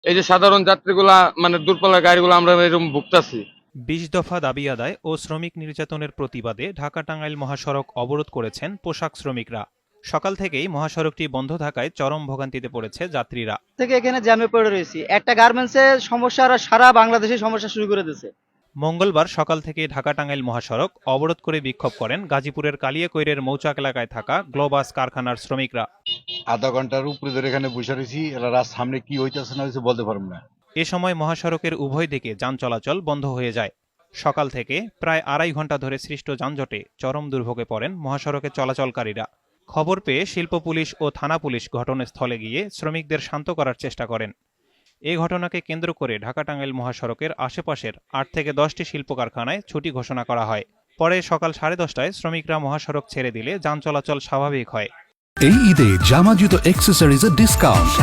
এই যে সাধারণ যাত্রীগুলা মানে দূরপাল্লার গাড়িগুলো আমরা এরকম ভুগতাছি। ২০ দফা দাবি আদায় ও শ্রমিক নির্যাতনের প্রতিবাদে ঢাকা টাঙ্গাইল মহাসড়ক অবরোধ করেছেন পোশাক শ্রমিকরা। সকাল থেকেই মহাসড়কটি বন্ধ থাকায় চরম ভোগান্তিতে পড়েছে যাত্রীরা। থেকে এখানে জ্যামে পড়ে রয়েছি, একটা গার্মেন্টসের সমস্যা আর সারা বাংলাদেশে সমস্যা শুরু করে দিয়েছে। মঙ্গলবার সকাল থেকে ঢাকা টাঙ্গাইল মহাসড়ক অবরোধ করে বিক্ষোভ করেন গাজীপুরের কালিয়াকৈরের মৌচাক এলাকায় থাকা গ্লোবাস কারখানার শ্রমিকরা। আধা ঘন্টার উপরে ধরে এখানে বসে রয়েছি, এরা সামনে কি হইতেছে না হয়েছে বলতে পারবো না। এ সময় মহাসড়কের উভয় দিকে যান চলাচল বন্ধ হয়ে যায়। সকাল থেকে প্রায় ২.৫ ঘন্টা ধরে সৃষ্ট যানজটে চরম দুর্ভোগে পড়েন মহাসড়কে চলাচলকারীরা। খবর পেয়ে শিল্প পুলিশ ও থানা পুলিশ ঘটনাস্থলে গিয়ে শ্রমিকদের শান্ত করার চেষ্টা করেন। এ ঘটনাকে কেন্দ্র করে ঢাকা টাঙ্গাইল মহাসড়কের আশেপাশের ৮ থেকে ১০টি শিল্প কারখানায় ছুটি ঘোষণা করা হয়। পরে সকাল 10:30টায় শ্রমিকরা মহাসড়ক ছেড়ে দিলে যান চলাচল স্বাভাবিক হয়। এই ঈদে জামা জুতো অ্যাক্সেসরিজের ডিসকাউন্ট।